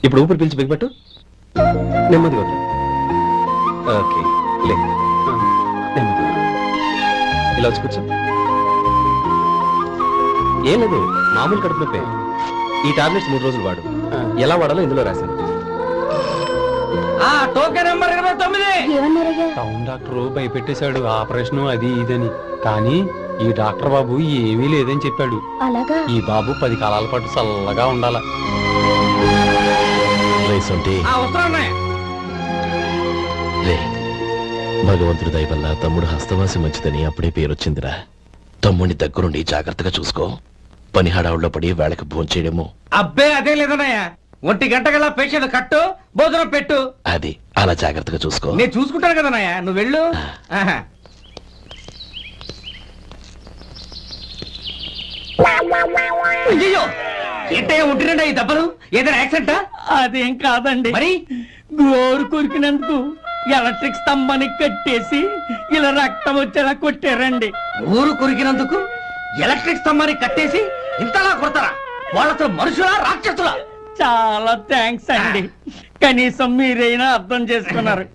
ఇప్పుడు ఊపిరి పీల్చి బిగపట్టు. నెమ్మదిగా వద్దు. ఓకే లే. నెమ్మదిగా ఇలా వచ్చి కూర్చో. ఏం లేదు, మామూలు కడుపు నొప్పే. ఈ టాబ్లెట్స్ 3 రోజులు వాడు. ఎలా వాడాలో ఇందులో రాశాను. Token number 29. టౌన్ డాక్టర్ భయపెట్టేశాడు, ఆపరేషన్ అది ఇదని. కానీ ఈ డాక్టర్ బాబు ఏమీ లేదని చెప్పాడు. అలాగా? ఈ బాబు 10 కాలాల పాటు చల్లగా ఉండాల. భగవంతుడి దయ వల్ల తమ్ముడు హస్తవాసి మంచిదని అప్పుడే పేరొచ్చిందిరా. తమ్ముడిని దగ్గరుండి జాగ్రత్తగా చూసుకో. పని హడావుల్లో పడి వేళకి భోంచేయడము. అబ్బే అదే లేదన్నయ్య. 1 గంట గల పేషెంట్ కట్టు, భోజనం పెట్టు. అది అలా జాగ్రత్తగా చూసుకో. నేను చూసుకుంటాను కదన్నయ్య, నువ్వు వెళ్ళు. అయ్యో ఏంటయ్యా ఉంటున్నాడా ఈ దెబ్బలు? ఏదైనా యాక్సిడెంటా? అదేం కాదండి, మరి గోరు కొరికినందుకు ఎలక్ట్రిక్ స్తంభాన్ని కట్టేసి ఇలా రక్తం వచ్చేలా కొట్టారండి. ఊరు కొరికినందుకు ఎలక్ట్రిక్ స్తంభాన్ని కట్టేసి ఇంతలా కొడతారా? వాళ్ళతో మనుషులా రాక్షసులా? చాలా థ్యాంక్స్ అండి, కనీసం మీరైనా అర్థం చేసుకున్నారు.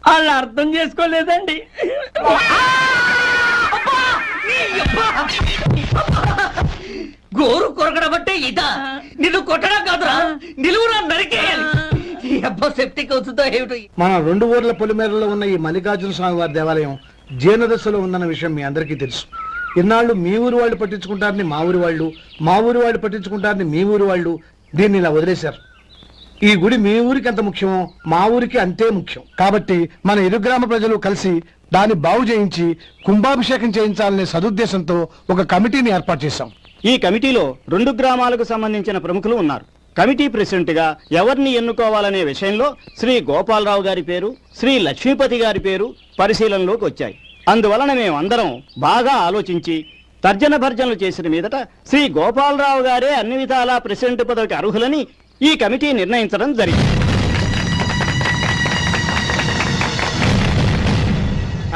వాళ్ళు అర్థం చేసుకోలేదండి. గోరు కొరకడం అంటే ఇదా? నిన్ను కొట్టడం కాదురా, నిలువురా నరికేయాలి. సెప్టిక్ అవుతుందో ఏమిటో. మన 2 ఊర్ల పొలిమేరలో ఉన్న ఈ మల్లికార్జున స్వామి వారి దేవాలయం జీర్ణదశలో ఉందన్న విషయం మీ అందరికీ తెలుసు. ఇన్నాళ్ళు మీ ఊరు వాళ్ళు పట్టించుకుంటారని మా ఊరి వాళ్ళు, మా ఊరి వాళ్ళు పట్టించుకుంటారని మీ ఊరి వాళ్ళు దీన్ని ఇలా వదిలేశారు. ఈ గుడి మీ ఊరికి ఎంత ముఖ్యమో మా ఊరికి అంతే ముఖ్యం. కాబట్టి మన ఇరు గ్రామ ప్రజలు కలిసి దాన్ని బాగు చేయించి కుంభాభిషేకం చేయించాలనే సదుద్దేశంతో ఒక కమిటీని ఏర్పాటు చేశాం. ఈ కమిటీలో 2 గ్రామాలకు సంబంధించిన ప్రముఖులు ఉన్నారు. కమిటీ ప్రెసిడెంట్ గా ఎవరిని ఎన్నుకోవాలనే విషయంలో శ్రీ గోపాలరావు గారి పేరు, శ్రీ లక్ష్మీపతి గారి పేరు పరిశీలనలోకి వచ్చాయి. అందువలన మేమందరం బాగా ఆలోచించి తర్జన భర్జనలు చేసిన మీదట శ్రీ గోపాలరావు గారే అన్ని విధాలా ప్రెసిడెంట్ పదవికి అర్హులని ఈ కమిటీ నిర్ణయించడం జరిగింది.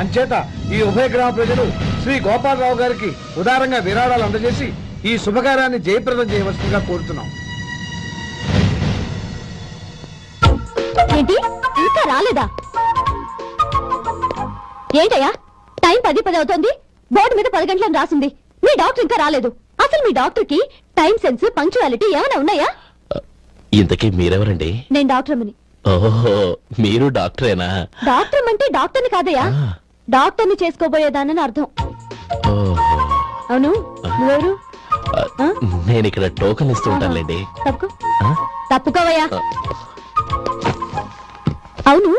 అంచేత ఈ ఉభయ గ్రామ ప్రజలు శ్రీ గోపాలరావు గారికి ఉదారంగా విరాళాలు అందజేసి ఈ శుభకార్యాన్ని జయప్రదం చేయవలసిందిగా కోరుతున్నాం. ఏంటి ఇంకా రాలేదా? ఏంటయ్యా టైం 10 అవుతోంది, బోర్డు మీద 10 గంటలని రాసింది. మీ డాక్టర్ ఇంకా రాలేదు. అసలు మీ డాక్టర్ కి టైం సెన్స్, పంక్చువాలిటీ ఏమైనా ఉన్నాయా? ఇంతకీ మీరెవరండి? నేను డాక్టర్ అమ్మని. ఓహో, మీరు డాక్టరేనా? డాక్టర్ అంటే డాక్టర్ని కాదయ్యా, డాక్టర్ని చేసుకోబోయేదానని అర్థం. అవును, నువ్వెవరు? నేను ఇక్కడ టోకన్ ఇస్తూ ఉంటానులేండి. తప్పుకోవయ్యా. అవును,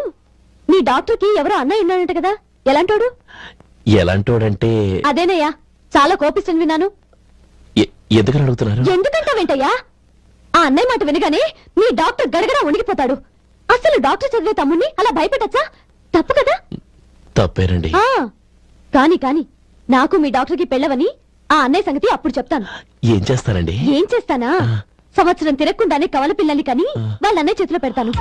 నీ డాక్టర్ కి ఎవరో అన్నయ్య ఉన్నాడంట కదా, ఎలాంటోడు? ఎలాంటోడంటే అదేనయ్యా, చాలా కోపిస్తుంది విన్నాను. ఎందుకని అడుగుతున్నారు? ఎందుకంటా వెంటయ్యా, ఆ అన్నయ్య మాట వినగానే నీ డాక్టర్ గడగడా ఉణిగిపోతాడు. అసలు డాక్టర్ చదివే తమ్ముణ్ణి అలా భయపెట్టచ్చా? తప్పు కదా? తప్పేనండి. కాని కాని నాకు మీ డాక్టర్ కి పెళ్ళవని ఆ అన్నయ్య సంగతి అప్పుడు చెప్తాను. ఏం చేస్తానండి? ఏం చేస్తానా, సంవత్సరం తిరగకుండానే కవల పిల్లల్ని కని వాళ్ళ అన్నయ్య చేతిలో పెడతాను.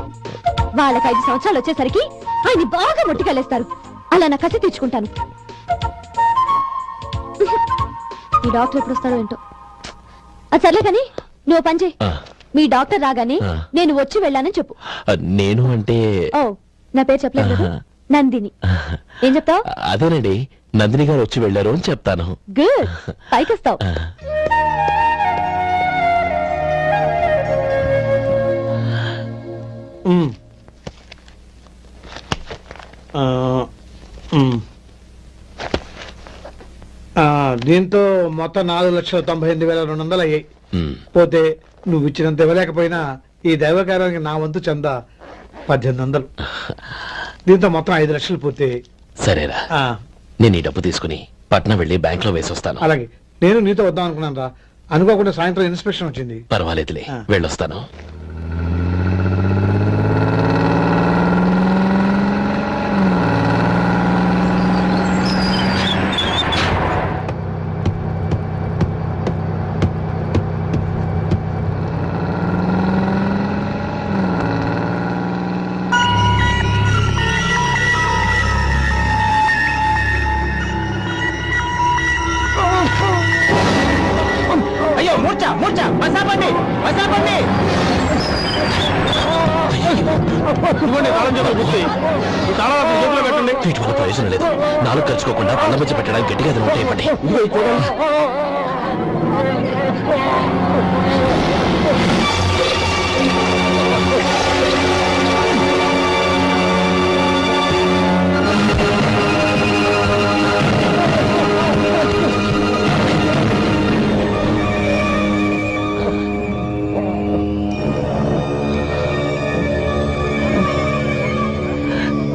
వాళ్ళకి 5 సంవత్సరాలు వచ్చేసరికి ఆయన్ని బాగా మొట్టికెళ్ళేస్తారు. అలా నా కసి తీర్చుకుంటాను. ఈ డాక్టర్ ఎప్పుడు వస్తాడో ఏంటో. అది సర్లే కాని నువ్వు పని చేయి. మీ డాక్టర్ రాగానే నేను వచ్చి వెళ్ళానని చెప్పు. నేను అంటే ఓ, నా పేరు చెప్పలేదు కదా, నందిని. ఏం చెప్తావు? అదేనండి, నందిని గారు వచ్చి వెళ్ళారు అని చెప్తాను. గుడ్, పైకొస్తావు. దీంతో మొత్తం 4,98,200 అయ్యాయి. పోతే నువ్వు ఇచ్చినంత ఇవ్వలేకపోయినా ఈ దైవకార్యానికి నా వంతు చంద 1800. దీంతో మొత్తం 5 లక్షలు పూర్తయ్యాయి. సరేరా, నేను ఈ డబ్బు తీసుకుని పట్నం వెళ్ళి బ్యాంక్ లో వేసి వస్తాను. అలాగే, నేను నీతో వద్దాం అనుకున్నాను రా, అనుకోకుండా సాయంత్రం ఇన్స్పెక్షన్ వచ్చింది. పర్వాలేదులే, వెళ్ళొస్తాను. అయ్యో మూర్చ మూర్చ, బసాపండి బసాపండి. వీటి వల్ల ప్రయోజనం లేదు. నాలుగు ఖర్చుకోకుండా పళ్ళ మధ్య పెట్టడానికి గట్టిగా అది ఉంటాయి ఇవ్వండి.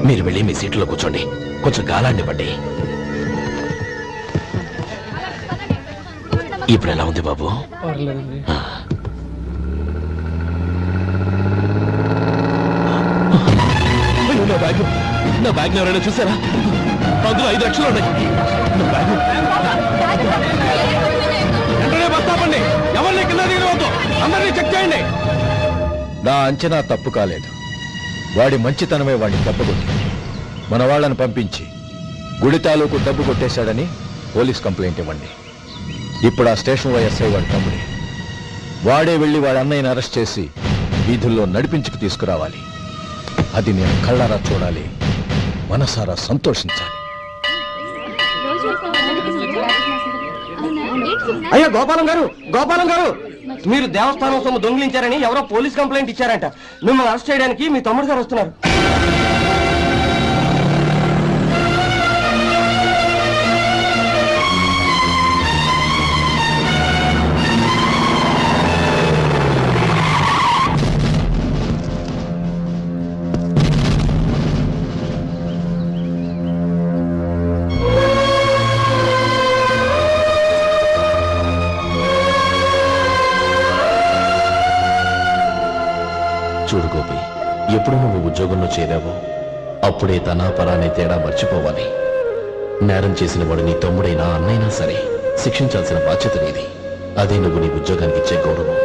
మీరు వెళ్ళి మీ సీట్లో కూర్చోండి, కొంచెం గాలాన్నివ్వండి. ఇప్పుడు ఎలా ఉంది బాబు? ఆ. అయ్యో, నా బ్యాగ్ ఎవరైనా చూసారా? అందులో 5 లక్షలు ఉన్నాయి. నా బ్యాగ్ వెంటనే బస్ ఆపండి. ఎవరిని కింద దిగవద్దు, అందరినీ చెక్ చేయండి. నా అంచనా తప్పు కాలేదు. వాడి మంచితనమే వాడిని దెబ్బకొట్టి మన వాళ్ళని పంపించి గుడి తాలూకు డబ్బు కొట్టేశాడని పోలీస్ కంప్లైంట్ ఇవ్వండి. ఇప్పుడు ఆ స్టేషన్ ఎస్ఐ వాడి తమ్ముడి. వాడే వెళ్ళి వాడి అన్నయ్యని అరెస్ట్ చేసి వీధుల్లో నడిపించుకు తీసుకురావాలి. అది నేను కళ్ళారా చూడాలి, మనసారా సంతోషించాలి. అయ్యో గోపాలం గారు, మీరు దేవస్థానం సొమ్ము దొంగిలించారని ఎవరో పోలీస్ కంప్లైంట్ ఇచ్చారంట. మిమ్మల్ని అరెస్ట్ చేయడానికి మీ తమ్ముడు గారు వస్తున్నారు. చూడు గోపి, ఎప్పుడు నువ్వు ఉద్యోగంలో చేరావో అప్పుడే తన పరానే తేడా మర్చిపోవాలి. నేరం చేసిన వాడు నీ తమ్ముడైనా అన్నైనా సరే శిక్షించాల్సిన బాధ్యత నీది. అదే నువ్వు నీ ఉద్యోగానికి ఇచ్చే గౌరవం.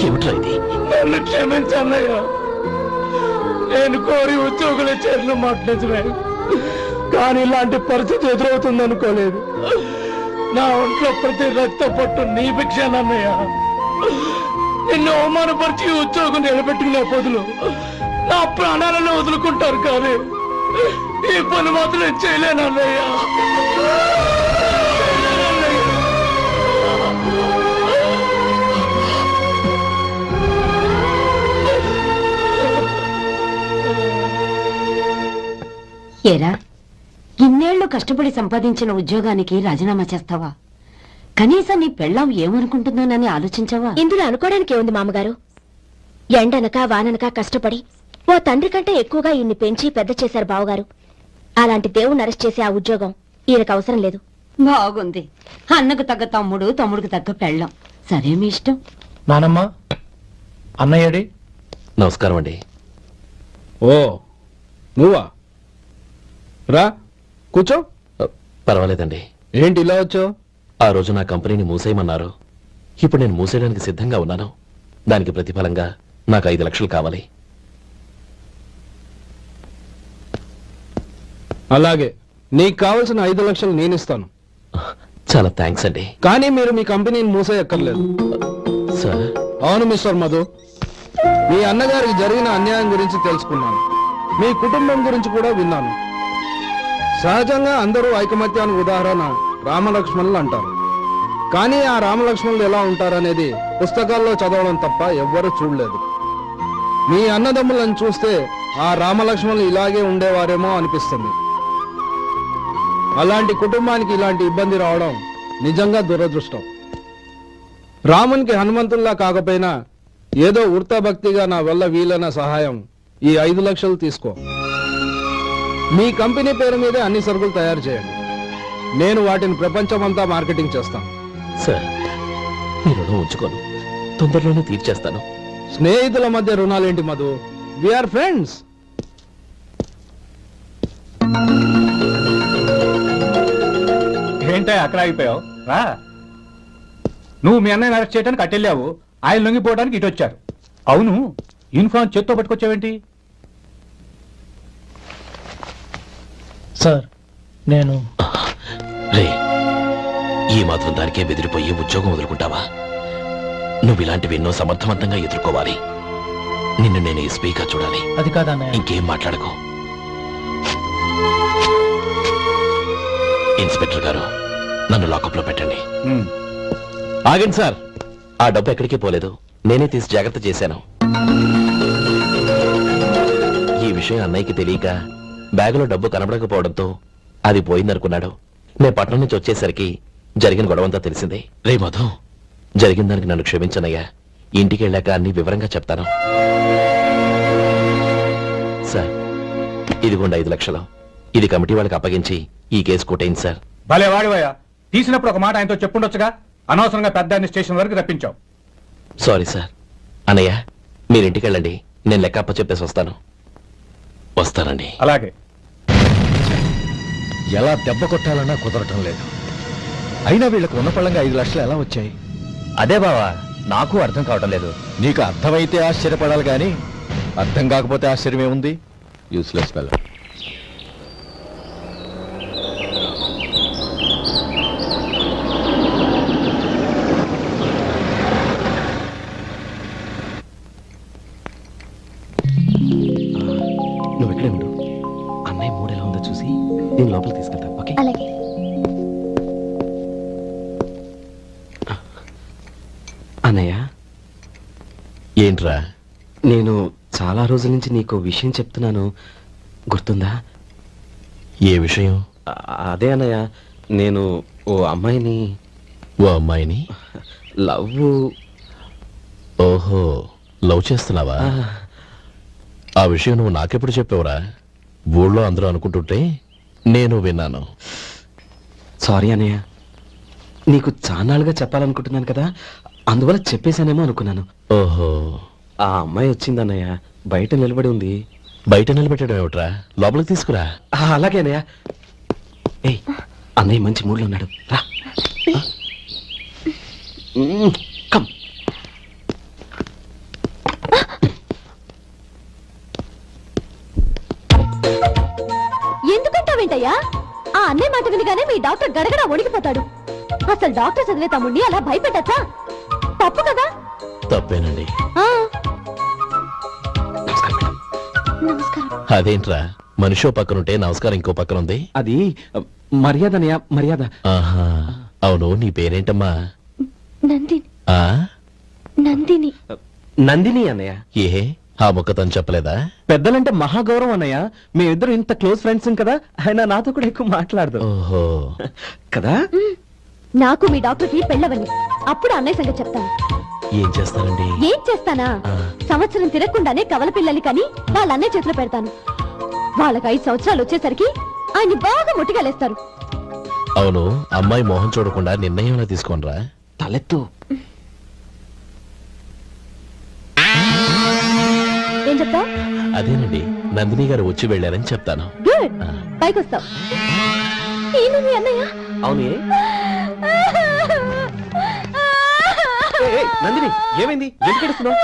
ఏమిట్రా ఇది? నన్ను క్షమించన్నయ్య. నేను కోరి ఉద్యోగుల చేతులు మాట్లాడమే, కానీ ఇలాంటి పరిస్థితి ఎదురవుతుంది అనుకోలేదు. నా ఒంట్లో ప్రతి రక్త పట్టు నీ భిక్షానన్నయ్య. నిన్ను అవమానపరిచి ఉద్యోగం నిలబెట్టుకునే బదులు నా ప్రాణాలను వదులుకుంటారు, కానీ ఈ పని మాత్రం చేయలేనన్నయ్య. ఏరా, ఇన్నేళ్లు కష్టపడి సంపాదించిన ఉద్యోగానికి రాజీనామా చేస్తావా? కనీసం నీ పెళ్ళాం ఏమనుకుంటుందోనని ఆలోచించావా? ఇందులో అనుకోవడానికి ఏముంది మామగారు? ఎండనక వాననక కష్టపడి ఓ తండ్రి కంటే ఎక్కువగా ఈయన్ని పెంచి పెద్ద చేశారు బావగారు. అలాంటి దేవుణ్ణి అరెస్ట్ చేసే ఆ ఉద్యోగం ఈయనకు అవసరం లేదు. బాగుంది. అన్నకు తగ్గ తమ్ముడు, తమ్ముడికి తగ్గ పెళ్ళాం. సరే, మీ ఇష్టం. నానమ్మ, అన్నయ్యడి. నమస్కారం అండి. ఓ, నువ్వా? రా కూర్చో. పర్వాలేదండి. ఏంటి ఇలా వచ్చావు? ఆ రోజు నా కంపెనీని మూసేయమన్నారు. ఇప్పుడు నేను మూసేయడానికి సిద్ధంగా ఉన్నాను. దానికి ప్రతిఫలంగా నాకు 5 లక్షలు కావాలి. అలాగే, నీకు కావలసిన 5 లక్షలు నేను ఇస్తాను. చాలా థ్యాంక్స్ అండి. కానీ మీరు మీ కంపెనీని మూసేయక్కర్లేదు. సార్? అవును మిస్టర్ మధు, మీ అన్నగారికి జరిగిన అన్యాయం గురించి తెలుసుకున్నాను. మీ కుటుంబం గురించి కూడా విన్నాను. సహజంగా అందరూ ఐకమత్యానికి ఉదాహరణ రామలక్ష్మణులు అంటారు. కానీ ఆ రామలక్ష్మణులు ఎలా ఉంటారనేది పుస్తకాల్లో చదవడం తప్ప ఎవ్వరూ చూడలేదు. మీ అన్నదమ్ములను చూస్తే ఆ రామలక్ష్మణులు ఇలాగే ఉండేవారేమో అనిపిస్తుంది. అలాంటి కుటుంబానికి ఇలాంటి ఇబ్బంది రావడం నిజంగా దురదృష్టం. రామునికి హనుమంతుల్లా కాకపోయినా ఏదో వృత్తాభక్తిగా నా వల్ల వీలైన సహాయం ఈ 5 లక్షలు తీసుకో. మీ కంపెనీ పేరు మీదే అన్ని సరుకులు తయారు చేయండి. నేను వాటిని ప్రపంచమంతా మార్కెటింగ్ చేస్తాను. సార్ మీ రుణం ఉంచుకోను, తొందరలోనే తీర్చేస్తాను. స్నేహితుల మధ్య రుణాలేంటి మధు? We are friends. ఏంటో అక్కడ ఆగిపోయావు? రా. నువ్వు మీ అన్నయ్యని అరెస్ట్ చేయడానికి అట్టెళ్ళావు, ఆయన లొంగిపోవడానికి ఇటు వచ్చారు. అవును, యూనిఫామ్ చేత్తో పట్టుకొచ్చావేంటి? సార్ నేను రే, ఈ మాత్రం దానికే బెదిరిపోయి ఉద్యోగం వదులుకుంటావా? నువ్వు ఇలాంటివి ఎన్నో సమర్థవంతంగా ఎదుర్కోవాలి. నిన్ను నేను ఎస్పీగా చూడాలి. అది కాదన్నయ్య. ఇంకేం మాట్లాడకు. ఇన్స్పెక్టర్ గారు, నన్ను లాకప్ లో పెట్టండి. ఆగండి సార్, ఆ డబ్బు ఎక్కడికి పోలేదు, నేనే తీసి జాగ్రత్త చేశాను. ఈ విషయం అన్నయ్యకి తెలియక బ్యాగులో డబ్బు కనబడకపోవడంతో అది పోయిందనుకున్నాడు. నేను పట్నం నుంచి వచ్చేసరికి జరిగిన గొడవంతా తెలిసింది. రే మధు, జరిగిన దానికి నన్ను క్షమించనయ్యా. ఇంటికి వెళ్ళాక అన్ని వివరంగా చెప్తాను. సార్, ఇదిగోండి 5 లక్షలు. ఇది కమిటీ వాళ్ళకి అప్పగించి ఈ కేసు కొట్టేయండి సార్. భలే వాడివయ్యా, తీసినప్పుడు ఒక మాట ఆయనతో చెప్పుండొచ్చుగా. అనవసరంగా పెద్ద స్టేషన్ వరకు రప్పించావు. Sorry sir. అన్నయ్య, మీరు ఇంటికి వెళ్ళండి, నేను లెక్క అప్ప చెప్పేసి వస్తాను. వస్తానండి. అలాగే. ఎలా దెబ్బ కొట్టాలన్నా కుదరటం లేదు. అయినా వీళ్ళకు ఉన్న పళ్ళంగా 5 లక్షలు ఎలా వచ్చాయి? అదే బావా, నాకు అర్థం కావటం లేదు. నీకు అర్థమైతే ఆశ్చర్యపడాలి కానీ అర్థం కాకపోతే ఆశ్చర్యం ఏముంది? Useless fellow. నువ్వు ఎక్కడే ఉండు, అన్నయ్య మూడు ఎలా ఉందో చూసి నేను లోపలికి తీసుకెళ్తా. ఓకే? అలాగే. అన్నయ్య, ఏంట్రా? నేను చాలా రోజుల నుంచి నీకు విషయం చెప్తున్నాను, గుర్తుందా? ఏ విషయం? అదే అన్నయ్య, నేను ఓ అమ్మాయిని ఓ అమ్మాయిని లవ్. ఓహో, లవ్ చేస్తున్నావా? ఆ విషయం నువ్వు నాకెప్పుడు చెప్పావురా? ఊళ్ళో అందరూ అనుకుంటుంటే నేను విన్నాను. సారీ అన్నయ్య, నీకు చాన్నాళ్ళుగా చెప్పాలనుకుంటున్నాను కదా, అందువల్ల చెప్పేశానేమో అనుకున్నాను. ఓహో, ఆ అమ్మాయి వచ్చిందన్నయ్య, బయట నిలబడి ఉంది. బయట నిలబెట్టడం ఏమిట్రా? లోపలికి తీసుకురా. అలాగే అన్నయ్య. ఏయ్, అన్నయ్య మంచి మూడ్లో ఉన్నాడు, రా. కమ్. ఎందుకంటావేంటయ్యా? ఆ అన్నయ్య మాట వినగానే మీ డాక్టర్ గడగడ వణికిపోతాడు. అసలు డాక్టర్ చదివే తమ్ముడిని అలా భయపెట్టచ్చా? తప్పు కదా? తప్పేనండి. నమస్కారం. అదేంట్రా, మనిషో పక్కనుంటే నమస్కారం ఇంకో పక్కన ఉంది? అది మర్యాద అన్నయ్య, మర్యాద. ఆహా, అవును, నీ పేరేంటమ్మా? నందిని. ఆ నందిని. నందిని అన్నయ్య. ఏ, ఆ ముక్క తను చెప్పలేదా? పెద్దలంటే మహాగౌరవం అన్నయ్య, మేమిద్దరు ఇంత క్లోజ్ ఫ్రెండ్స్ కదా, ఆయన నాతో కూడా ఎక్కువ మాట్లాడదు ఓహో కదా. నాకు మీ డాక్టర్కి పెళ్ళవని, అప్పుడు అన్నయ్య సంగతి చెప్తాను. ఏం చేస్తారండి? ఏం చేస్తానా? సంవత్సరం తిరగకుండానే కవల పిల్లల్ని కని వాళ్ళ అన్నయ్య చేతిలో పెడతాను. వాళ్ళకి 5 సంవత్సరాలు వచ్చేసరికి ఆయన్ని బాగా ముట్టిగలేస్తారు. అవును, అమ్మాయి మోహం చూడకుండా నిర్ణయం తీసుకోనరా? తలెత్తు. ఏం చెప్తా? అదేనండి, నందిని గారు వచ్చి వెళ్ళారని చెప్తాను. గుడ్, పైకొస్తావు. ఈయన మీ అన్నయ్య? అవును. నందిని, ఏమైంది? ఎందుకు ఏడుస్తున్నావ్?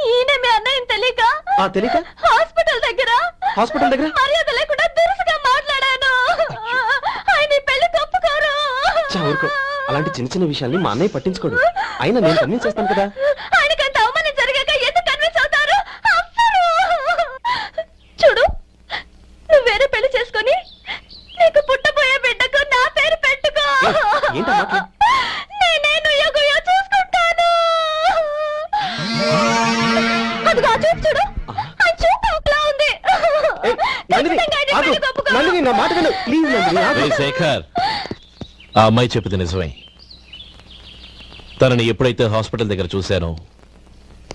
ఈయన మీ అన్నయ్యని తెలియక తెలియక హాస్పిటల్ దగ్గర మర్యాద లేకుండా దురుసుగా మాట్లాడాను. ఆయన ఈ పెళ్లి ఒప్పుకోరు. ఊరుకో, అలాంటి చిన్న చిన్న విషయాల్ని మా అన్నయ్య పట్టించుకోడు. అయినా నేను కన్విన్స్ చేస్తాను కదా. ఆయనకంత అవమానం జరిగాక ఎందుకు కన్విన్స్ అవుతారు? చూడు, నువ్వు వేరే పెళ్లి చేసుకొని నీకు పుట్టబోయే బిడ్డకు నా పేరు పెట్టుకో. ఏంటమ్మా? నేనే నుయ్యగుయ్యో చూసుకుంటాను. అదిగో ఆ చూపు చూడు, ఆ చూపు ఒకలా ఉంది. నందిని, నా మాట విను ప్లీజ్. నందిని, శేఖర్, ఆ అమ్మాయి చెప్పింది నిజమే. తనని ఎప్పుడైతే హాస్పిటల్ దగ్గర చూశానో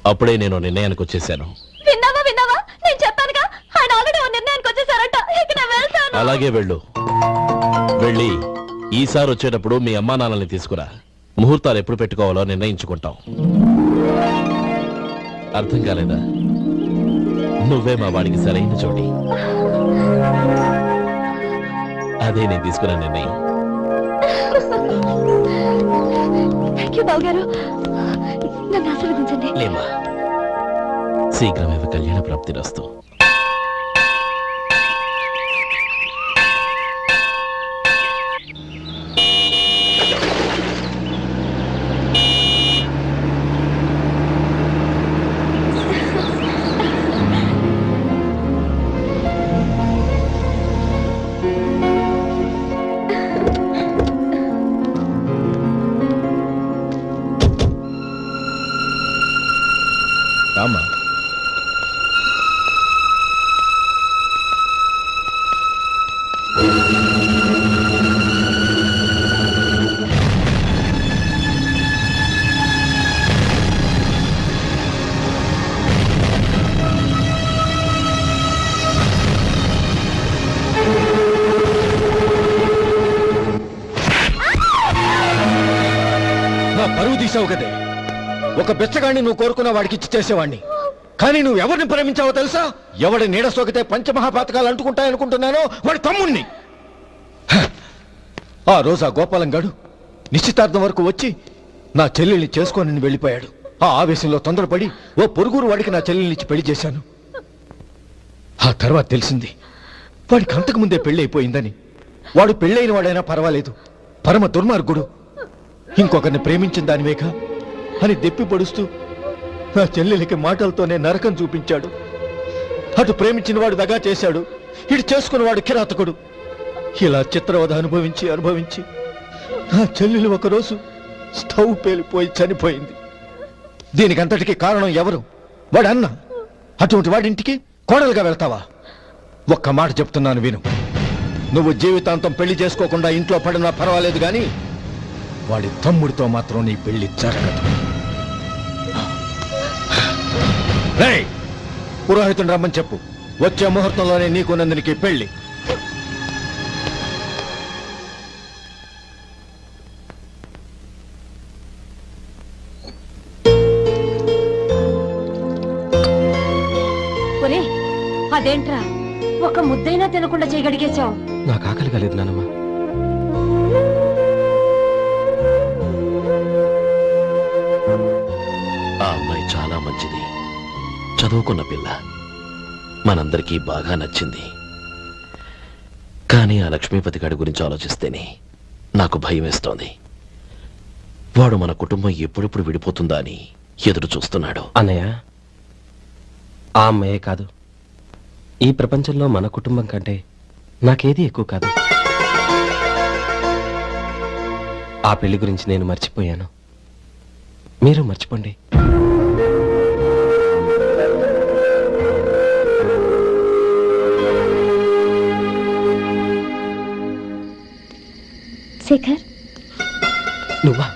అప్పుడే నేను నిర్ణయానికి వచ్చేసాను. విన్నావా విన్నావా, నేను చెప్పానుగా ఆయన ఆల్రెడీ ఓ నిర్ణయానికి వచ్చేసారట. ఇక నేను వెళ్తాను. అలాగే వెళ్ళు. వెళ్ళి ఈసారి వచ్చేటప్పుడు మీ అమ్మా నాన్నల్ని తీసుకురా. ముహూర్తాలు ఎప్పుడు పెట్టుకోవాలో నిర్ణయించుకుంటాం. అర్థం కాలేదా? నువ్వే మా వాడికి సరైన చోటి. అదే నేను తీసుకున్న నిర్ణయం. థ్యాంక్ యూ బావగారు, నన్ను ఆశీర్వదించండి. లేమ్మా, శీఘ్రమేవ కళ్యాణ ప్రాప్తిరస్తు. రామ్మా. నా పరువు తీసావు కదే. ఒక బెచ్చగాడిని నువ్వు కోరుకున్న వాడికి ఇచ్చి చేసేవాడిని. కానీ నువ్వు ఎవరిని ప్రేమించావో తెలుసా? ఎవడి నీడ సోకితే పంచమహాపాతకాలు అంటుకుంటాయనుకుంటున్నానో వాడి తమ్ముణ్ణి. ఆ రోజు ఆ గోపాలం గాడు నిశ్చితార్థం వరకు వచ్చి నా చెల్లెల్ని చేసుకోనని వెళ్ళిపోయాడు. ఆ ఆవేశంలో తొందరపడి ఓ పొరుగురు వాడికి నా చెల్లెల్ని ఇచ్చి పెళ్లి చేశాను. ఆ తర్వాత తెలిసింది వాడికి అంతకుముందే పెళ్లి అయిపోయిందని. వాడు పెళ్ళైన వాడైనా పర్వాలేదు, పరమ దుర్మార్గుడు. ఇంకొకరిని ప్రేమించిన దానివేగా అని దెప్పి పొడుస్తూ నా చెల్లెలికి మాటలతోనే నరకం చూపించాడు. అటు ప్రేమించిన వాడు దగా చేశాడు, ఇటు చేసుకున్నవాడు కిరాతకుడు. ఇలా చిత్రవద అనుభవించి అనుభవించి నా చెల్లెలు ఒకరోజు స్టవ్ పేలిపోయి చనిపోయింది. దీనికంతటికి కారణం ఎవరు? వాడు అన్న. అటువంటి వాడింటికి కోడలుగా వెళ్తావా? ఒక్క మాట చెప్తున్నాను విను. నువ్వు జీవితాంతం పెళ్లి చేసుకోకుండా ఇంట్లో పడినా పర్వాలేదు, కానీ వాడి తమ్ముడితో మాత్రం నీ పెళ్లి జరగదు. రేయ్, పురోహితుని రమ్మని చెప్పు. వచ్చే ముహూర్తంలోనే నీకు నందినికి పెళ్లి. ఒరే, అదేంట్రా ఒక ముద్దైనా తినకుండా చేయగడిగేశావు? నాకు ఆకలి కాలేదు నానమ్మా. ఆ అమ్మాయి చాలా మంచిది, చదువుకున్న పిల్ల, మనందరికీ బాగా నచ్చింది. కానీ ఆ లక్ష్మీపతి గారి గురించి ఆలోచిస్తేనే నాకు భయం వేస్తోంది. వాడు మన కుటుంబం ఎప్పుడెప్పుడు విడిపోతుందా అని ఎదురు చూస్తున్నాడు. అన్నయ్య, ఆ అమ్మాయే కాదు, ఈ ప్రపంచంలో మన కుటుంబం కంటే నాకేది ఎక్కువ కాదు. ఆ పెళ్లి గురించి నేను మర్చిపోయాను, మీరు మర్చిపోండి. శేఖర్, నువ్వా?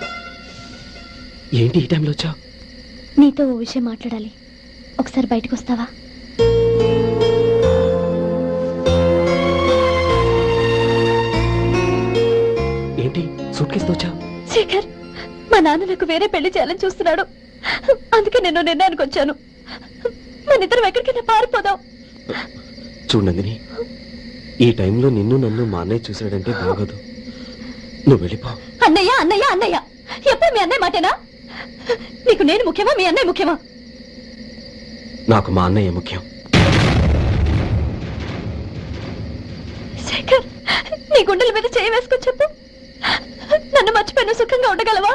ఏంటి ఈ టైంలో వచ్చావు? నీతో ఓ విషయం మాట్లాడాలి. ఒకసారి బయటకు వస్తావా? ఏంటి సూట్ కేసుతో వచ్చావు? శేఖర్, మా నాన్న నాకు వేరే పెళ్లి చేయాలని చూస్తున్నాడు. అందుకే నేను నిర్ణయానికి వచ్చాను. మన ఇద్దరం ఎక్కడికైనా పారిపోదాం. చూడండి, ఈ టైంలో నిన్ను నన్ను మా అన్నయ్య చూసాడంటే బాగోదు. నువ్వు వెళ్ళిపో. అన్నయ్య అన్నయ్య అన్నయ్య, ఎప్పుడు మీ అన్నయ్య మాటేనా? నీకు నేను ముఖ్యమా, మీ అన్నయ్య ముఖ్యమా? నాకు మా అన్నయ్య ముఖ్యం. శేఖర్, నీ గుండెల మీద చేయి వేసుకొని చెప్పు, నన్ను మర్చిపోయిన సుఖంగా ఉండగలవా?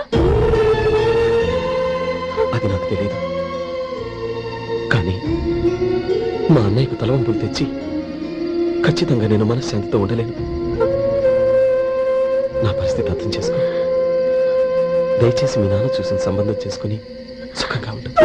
అది నాకు తెలియదు, కానీ మా అన్నయ్యకు తలవంపులు తెచ్చి ఖచ్చితంగా నేను మనశ్శాంతితో ఉండలేను. నా పరిస్థితి అర్థం చేసుకో. దయచేసి మీ నాన్న చూసిన సంబంధం చేసుకుని సుఖంగా ఉంటుంది.